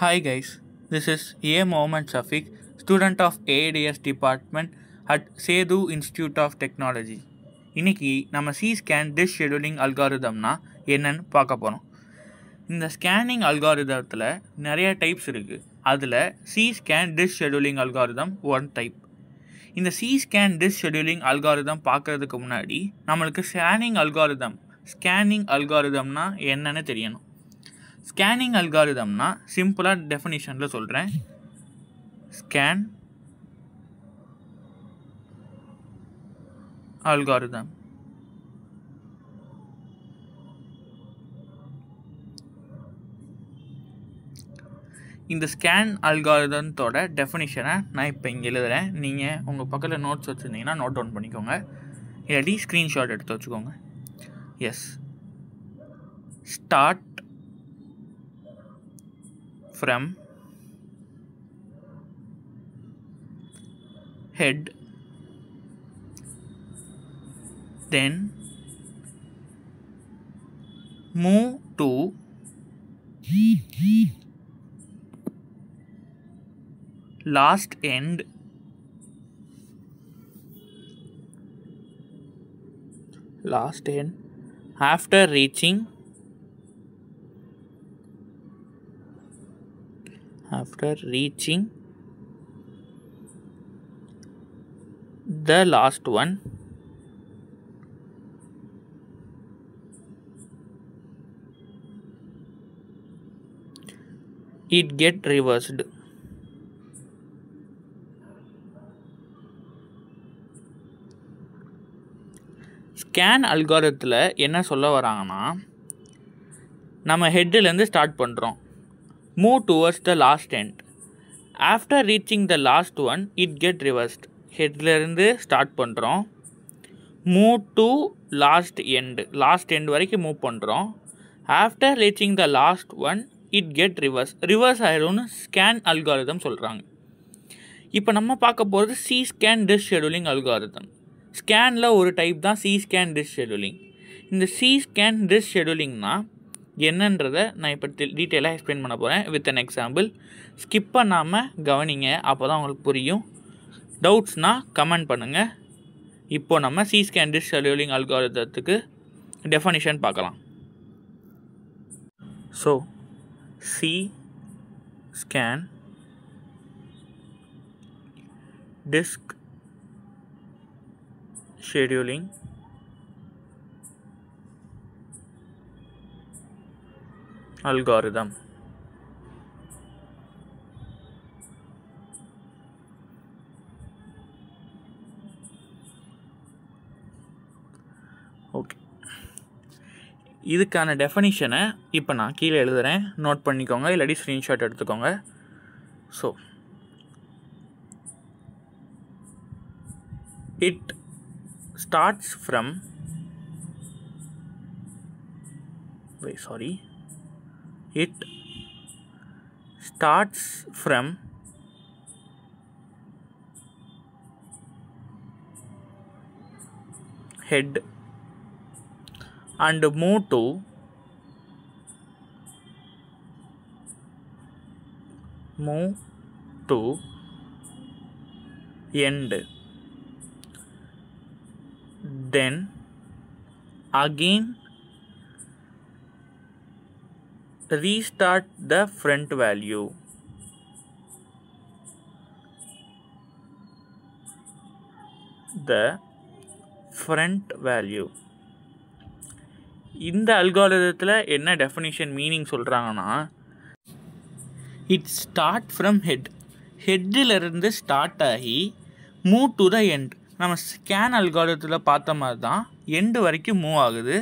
Hi guys, this is A. Mohammed Shafiq, student of AADS department at Sedu Institute of Technology. இன்னைக்கு நம்ம C-scan dish scheduling algorithmனா என்னன்னு பார்க்க போகிறோம். இந்த scanning அல்காரிதத்தில் நிறைய டைப்ஸ் இருக்குது. அதில் C-scan dish scheduling algorithm one type. இந்த C-scan dish scheduling algorithm பார்க்கறதுக்கு முன்னாடி நம்மளுக்கு ஸ்கேனிங் அல்காரிதம்னா என்னன்னு தெரியணும். ஸ்கேனிங் அல்காரிதம்னா சிம்பிளாக டெஃபினிஷனில் சொல்கிறேன். ஸ்கேன் அல்காரிதம் இந்த ஸ்கேன் அல்காரிதத்தோட டெஃபினிஷனை நான் இப்போ இங்கே எழுதுகிறேன். நீங்கள் உங்கள் பக்கத்தில் நோட்ஸ் வச்சுருந்தீங்கன்னா நோட் டவுன் பண்ணிக்கோங்க, இல்லாட்டி ஸ்க்ரீன்ஷாட் எடுத்து வச்சுக்கோங்க. Yes, start from head, then move to last end, after reaching the last one, it get reversed. Scan அல்காரிதத்தில் என்ன சொல்ல வராங்கன்னா, நம்ம ஹெட்டிலேருந்து ஸ்டார்ட் பண்ணுறோம். Move towards the last end. After reaching the last one, it get reversed. ஹெட்லேருந்து start பண்ணுறோம், move to last end வரைக்கும் மூவ் பண்ணுறோம். After reaching the last one it get reverse ஆகிடும்னு ஸ்கேன் அல்காரிதம் சொல்கிறாங்க. இப்போ நம்ம பார்க்க போகிறது C-scan dish scheduling அல்காரிதம். ஸ்கேனில் ஒரு டைப் தான் C-scan dish scheduling. இந்த C-scan dish schedulingனா என்னன்றதை நான் இப்போ டீட்டெயிலாக எக்ஸ்பிளைன் பண்ண போகிறேன் வித் அன் எக்ஸாம்பிள். ஸ்கிப் பண்ணாமல் கவனிங்க, அப்போ தான் உங்களுக்கு புரியும். டவுட்ஸ்னால் கமெண்ட் பண்ணுங்கள். இப்போது நம்ம C-scan dish scheduling அல்காரிதத்துக்கு டெஃபனிஷன் பார்க்கலாம். So C-scan dish scheduling algorithm. Okay, இதுக்கான டெஃபனிஷனை இப்போ நான் கீழே எழுதுகிறேன், நோட் பண்ணிக்கோங்க, இல்லாட்டி ஸ்க்ரீன்ஷாட் எடுத்துக்கோங்க. So it starts from It starts from head and move to end. Then again restart the front value. இந்த அல்காரிதத்தில் என்ன டெஃபினிஷன் மீனிங் சொல்கிறாங்கன்னா, இட் ஸ்டார்ட் ஃப்ரம் ஹெட்டிலிருந்து ஸ்டார்ட் ஆகி மூவ் டு த எண்ட். நம்ம ஸ்கேன் அல்காரிதத்தில் பார்த்த மாதிரி தான் எண்டு வரைக்கும் மூவ் ஆகுது.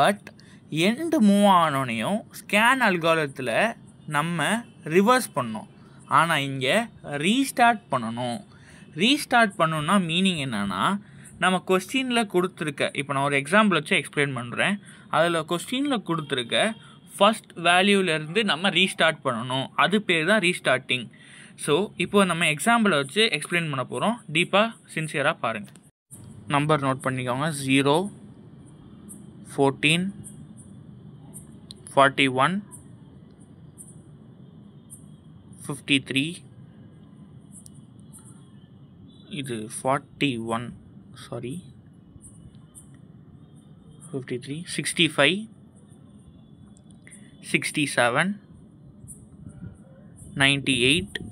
பட் எண்டு மூவ் ஆனோனையும் ஸ்கேன் அல்காரிதத்தில் நம்ம ரிவர்ஸ் பண்ணோம். ஆனால் இங்கே ரீஸ்டார்ட் பண்ணணும்னா மீனிங் என்னென்னா, நம்ம கொஸ்டினில் கொடுத்துருக்க, இப்போ நான் ஒரு எக்ஸாம்பிள் வச்சு எக்ஸ்பிளைன் பண்ணுறேன். அதில் கொஸ்டினில் கொடுத்துருக்க ஃபஸ்ட் வேல்யூலேருந்து நம்ம ரீஸ்டார்ட் பண்ணணும். அது பேர் தான் ரீஸ்டார்டிங். ஸோ இப்போ நம்ம எக்ஸாம்பிளை வச்சு எக்ஸ்பிளைன் பண்ண போகிறோம். டீப்பாக சின்சியராக பாருங்கள். நம்பர் நோட் பண்ணிக்கோங்க. 0 14 41 53, இது 41, sorry, 53, 65, 67, 98,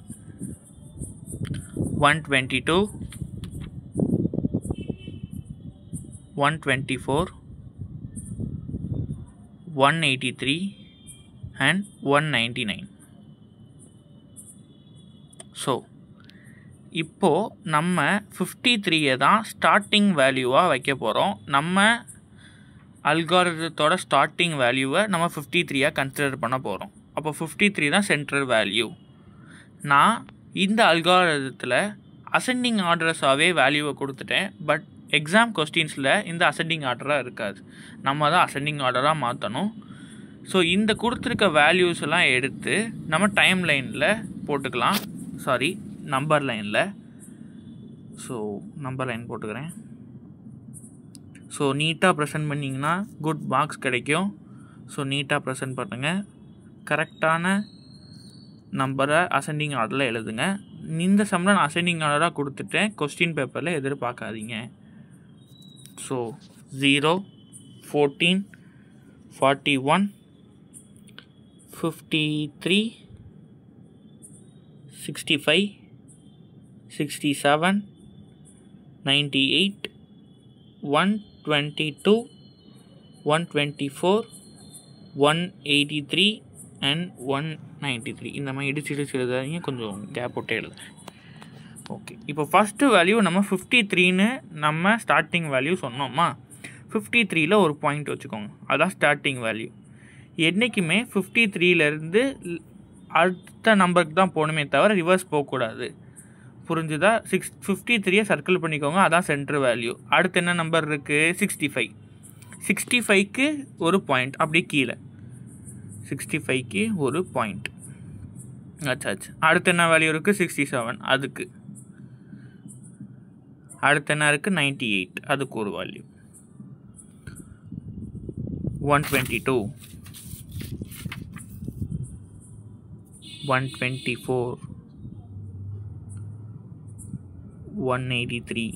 122, 124, 183 and 199. ஸோ இப்போது நம்ம 53 தான் ஸ்டார்டிங் வேல்யூவாக வைக்க போகிறோம். நம்ம அல்காரிதத்தோட ஸ்டார்டிங் வேல்யூவை நம்ம 53 கன்சிடர் பண்ண போகிறோம். அப்போ 53 தான் சென்ட்ரல் வேல்யூ. நான் இந்த அல்காரிதத்தில் அசெண்டிங் ஆர்டர்ஸாகவே வேல்யூவை கொடுத்துட்டேன். பட் எக்ஸாம் கொஸ்டின்ஸில் இந்த அசெண்டிங் ஆர்டராக இருக்காது, நம்ம தான் அசெண்டிங் ஆர்டராக மாற்றணும். ஸோ இந்த கொடுத்துருக்க வேல்யூஸ் எல்லாம் எடுத்து நம்ம டைம் லைனில் போட்டுக்கலாம், சாரி நம்பர் லைனில். ஸோ நம்பர் லைன் போட்டுக்கிறேன். ஸோ நீட்டாக ப்ரெசென்ட் பண்ணிங்கன்னா குட் மார்க்ஸ் கிடைக்கும். ஸோ நீட்டாக ப்ரெசென்ட் பண்ணுங்கள், கரெக்டான நம்பரை அசெண்டிங் ஆர்டரில் எழுதுங்க. இந்த சம்மில் நான் அசெண்டிங் ஆர்டராக கொடுத்துட்டேன், கொஸ்டின் பேப்பரில் எதிர்பார்க்காதீங்க. So 0, 14, 41, 53, 65, 67, 98, 122, 124, 183 and 193. இந்த மாதிரி இடிச்சு எழுதாதீங்க, கொஞ்சம் கேப் விட்டு எழுதுங்க. ஓகே, இப்போ ஃபஸ்ட்டு வேல்யூ நம்ம 53ன்னு நம்ம ஸ்டார்டிங் வேல்யூ சொன்னோமா. 53ல் ஒரு பாயிண்ட் வச்சுக்கோங்க, அதுதான் ஸ்டார்டிங் வேல்யூ. என்றைக்குமே 53லேருந்து அடுத்த நம்பருக்கு தான் போகணுமே தவிர ரிவர்ஸ் போகக்கூடாது. புரிஞ்சுதா? 53 சர்க்கிள் பண்ணிக்கோங்க, அதான் சென்ட்ரல் வேல்யூ. அடுத்து என்ன நம்பர் இருக்குது? 65. 65க்கு ஒரு பாயிண்ட் அப்படியே கீழே, 65க்கு ஒரு பாயிண்ட். ஆச்சாச்சு. அடுத்து என்ன வேல்யூ இருக்குது? 67. அதுக்கு அடுத்து என்ன இருக்குது? 98. அதுக்கு ஒரு வேல்யூ. 122, 124, 183,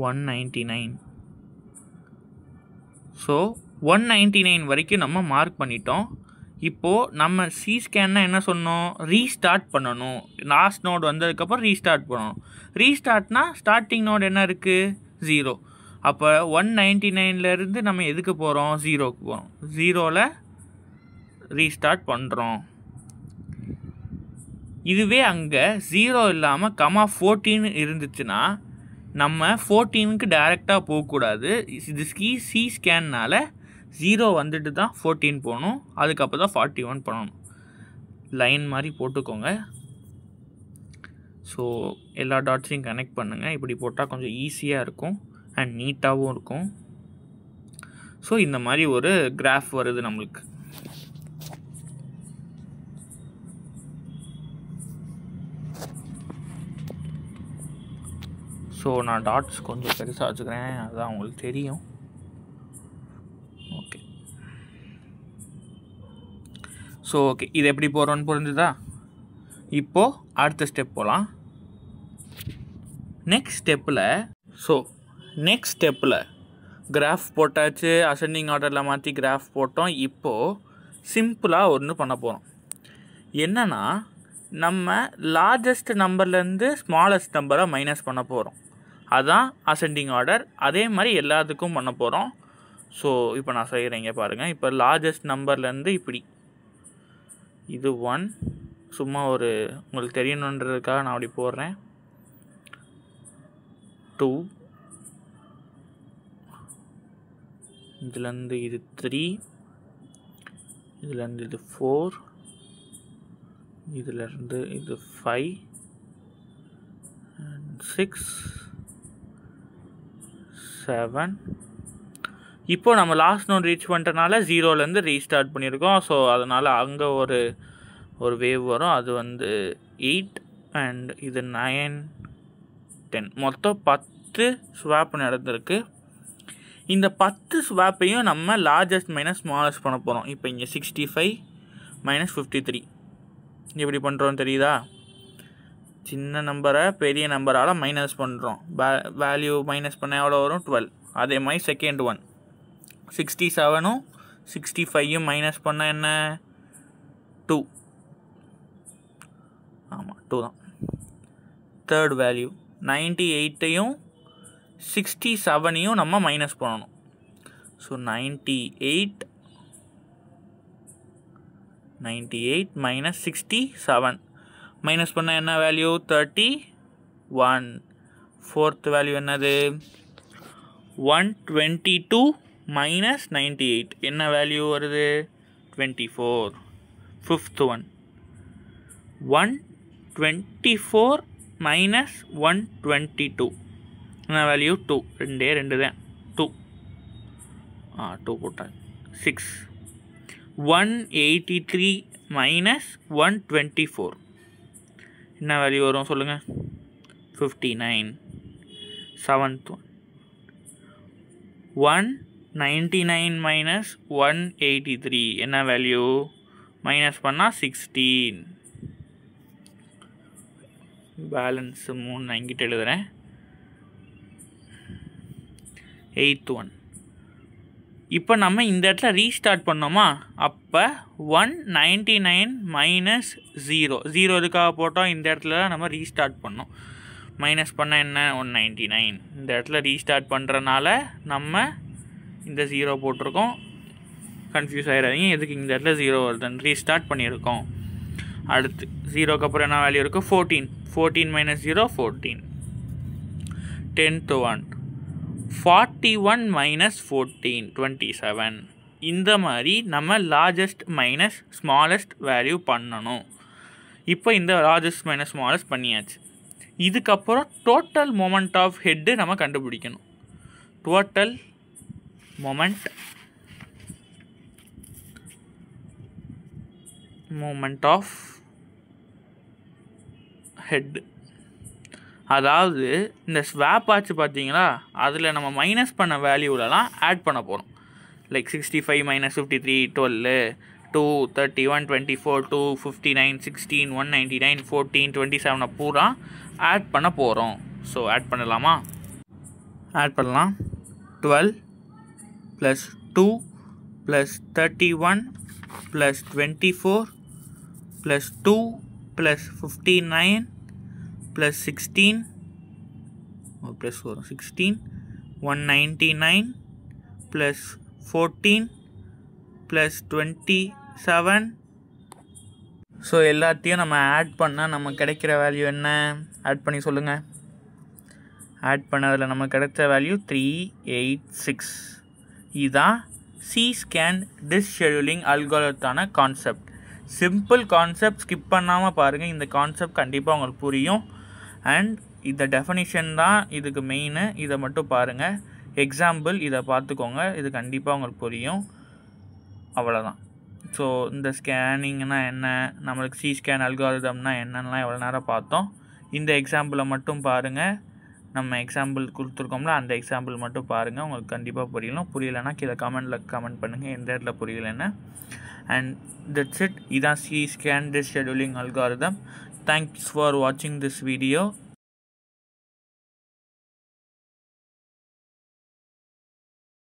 199. ஸோ 199 வரைக்கும் நம்ம மார்க் பண்ணிட்டோம். இப்போது நம்ம சி ஸ்கேன்னா என்ன சொன்னோம்? ரீஸ்டார்ட் பண்ணணும். லாஸ்ட் நோட் வந்ததுக்கப்புறம் ரீஸ்டார்ட் பண்ணணும். ரீஸ்டார்ட்னா ஸ்டார்டிங் நோட் என்ன இருக்குது? 0. அப்போ 199லேருந்து நம்ம எதுக்கு போகிறோம்? 0க்கு போகிறோம். 0ல் ரீஸ்டார்ட் பண்ணுறோம். இதுவே அங்கே 0 இல்லாமல் கமா 14 இருந்துச்சுன்னா நம்ம 14க்கு டைரெக்டாக போகக்கூடாது. இது சி ஸ்கேன்னால் 0 வந்துட்டு தான் 14 போகணும், அதுக்கப்புறம் தான் 41 பண்ணணும். லைன் மாதிரி போட்டுக்கோங்க. ஸோ எல்லா டாட்ஸையும் கனெக்ட் பண்ணுங்கள். இப்படி போட்டால் கொஞ்சம் ஈஸியாக இருக்கும் அண்ட் நீட்டாகவும் இருக்கும். ஸோ இந்த மாதிரி ஒரு கிராஃப் வருது நம்மளுக்கு. ஸோ நான் டாட்ஸ் கொஞ்சம் பெருசாக வச்சுக்கிறேன், அதுதான் உங்களுக்கு தெரியும். ஓகே, ஸோ ஓகே, இது எப்படி போகிறோன்னு புரிஞ்சுதா? இப்போது அடுத்த ஸ்டெப் போகலாம். நெக்ஸ்ட் ஸ்டெப்பில் கிராஃப் போட்டாச்சு, அசெண்டிங் ஆர்டரில் மாற்றி கிராஃப் போட்டோம். இப்போது சிம்பிளாக ஒன்று பண்ண போகிறோம். என்னென்னா, நம்ம லார்ஜஸ்ட் நம்பர்லேருந்து ஸ்மாலஸ்ட் நம்பரை மைனஸ் பண்ண போகிறோம். அதுதான் அசெண்டிங் ஆர்டர். அதே மாதிரி எல்லாத்துக்கும் பண்ண போகிறோம். ஸோ இப்போ நான் செய்கிறேங்க பாருங்கள். இப்போ லார்ஜஸ்ட் நம்பர்லேருந்து இப்படி, இது 1, சும்மா ஒரு உங்களுக்கு தெரியணுன்றதுக்காக நான் அப்படி போடுறேன். 2, இதுலேருந்து இது 3, இதுலேருந்து இது 4, இதிலேருந்து இது 5 and 6, 7. இப்போ நம்ம லாஸ்ட் நோட் ரீச் பண்ணிட்டனால 0லேருந்து ரீஸ்டார்ட் பண்ணியிருக்கோம். ஸோ அதனால் அங்கே ஒரு வேவ் வரும், அது வந்து 8 அண்ட் இது 9, 10. மொத்தம் 10 ஸ்வாப் நடந்திருக்கு. இந்த 10 ஸ்வாப்பையும் நம்ம லார்ஜஸ்ட் மைனஸ் ஸ்மாலஸ்ட் பண்ண போகிறோம். இப்போ இங்கே 65, மைனஸ் 53. எப்படி பண்ணுறோம் தெரியுதா? சின்ன நம்பரை பெரிய நம்பரால் மைனஸ் பண்ணுறோம். வேல்யூ மைனஸ் பண்ண எவ்வளோ வரும்? 12. அதே மாதிரி செகண்ட் ஒன் 67ம் 65யும் மைனஸ் பண்ண என்ன? 2. ஆமாம் 2 தான். தேர்ட் வேல்யூ 98யும் 67யும் நம்ம மைனஸ் பண்ணணும். ஸோ 98 மைனஸ் 67 மைனஸ் பண்ண என்ன வேல்யூ? 31. ஃபோர்த் வேல்யூ என்னது? 122 மைனஸ் 98 என்ன வேல்யூ வருது? 24. ஃபிஃப்த் ஒன் 124 மைனஸ் 122 என்ன வேல்யூ? 2. ரெண்டு தான் 2. 2 போட்டாங்க. 6. 183 மைனஸ் 124 என்ன வேல்யூ வரும் சொல்லுங்கள்? 59. செவன்த் ஒன் 199 மைனஸ் 183 என்ன வேல்யூ? மைனஸ் பண்ணால் 16. பேலன்ஸ் 3 நான் இங்கிட்ட எழுதுகிறேன். எயித் ஒன் இப்போ நம்ம இந்த இடத்துல ரீஸ்டார்ட் பண்ணோமா? அப்போ 199 மைனஸ் 0 இதுக்காக போட்டோம். இந்த இடத்துல நம்ம ரீஸ்டார்ட் பண்ணோம். மைனஸ் பண்ண என்ன? 199. இந்த இடத்துல ரீஸ்டார்ட் பண்ணுறனால நம்ம இந்த 0 போட்டிருக்கோம். கன்ஃபியூஸ் ஆகிடாதீங்க எதுக்கு இந்த இடத்துல 0 வருதுன்னு. ரீஸ்டார்ட் பண்ணியிருக்கோம். அடுத்து 0க்கு அப்புறம் என்ன வேல்யூ இருக்குது? 14 மைனஸ் 0 14. 10th one 41 minus 14 27. இந்த மாதிரி நம்ம லார்ஜஸ்ட் மைனஸ் ஸ்மாலஸ்ட் வேல்யூ பண்ணணும். இப்போ இந்த லார்ஜஸ்ட் மைனஸ் ஸ்மாலஸ்ட் பண்ணியாச்சு. இதுக்கப்புறம் டோட்டல் மொமெண்ட் ஆஃப் ஹெட்டு நம்ம கண்டுபிடிக்கணும். டோட்டல் மொமெண்ட் ஆஃப் ஹெட், அதாவது இந்த ஸ்வாப் ஆச்சு பார்த்தீங்களா, அதில் நம்ம மைனஸ் பண்ண வேல்யூலலாம் ஆட் பண்ண போகிறோம். லைக் 65 மைனஸ் 53 12 2 31 24 2 59 16 199 14 27 பூரா ஆட் பண்ண போகிறோம். ஸோ ஆட் பண்ணலாமா? ஆட் பண்ணலாம். 12 plus 2 plus 31 plus 24 plus 2 plus 59 plus 16 plus வரும் 16 199 ப்ளஸ் 14 ப்ளஸ் 27. ஸோ எல்லாத்தையும் நம்ம ஆட் பண்ணால் நம்ம கிடைக்கிற வேல்யூ என்ன? ஆட் பண்ணி சொல்லுங்கள். ஆட் பண்ணதில் நம்ம கிடைச்ச வேல்யூ 386. இதுதான் C-SCAN டிஸ்ஷெடியூலிங் அல்காரிதத்தான கான்செப்ட். சிம்பிள் கான்செப்ட், ஸ்கிப் பண்ணாமல் பாருங்கள். இந்த கான்செப்ட் கண்டிப்பாக உங்களுக்கு புரியும். அண்ட் இந்த டெஃபனிஷன் தான் இதுக்கு மெயின். இதை மட்டும் பாருங்கள். எக்ஸாம்பிள் இதை பார்த்துக்கோங்க. இது கண்டிப்பாக உங்களுக்கு புரியும். அவ்வளோதான். ஸோ இந்த ஸ்கேனிங்னா என்ன, நம்மளுக்கு C-SCAN அல்காரிதம்னா என்னென்னலாம் எவ்வளோ நேரம் பார்த்தோம். இந்த எக்ஸாம்பிளை மட்டும் பாருங்கள். நம்ம எக்ஸாம்பிள் கொடுத்துருக்கோம்ல, அந்த எக்ஸாம்பிள் மட்டும் பாருங்கள். உங்களுக்கு கண்டிப்பாக புரியணும். புரியலைன்னா கீழே கமெண்ட் பண்ணுங்கள் எந்த இடத்துல புரியலைன்னு. And that's it. இதான் C-SCAN disk scheduling algorithm. Thanks for watching this video.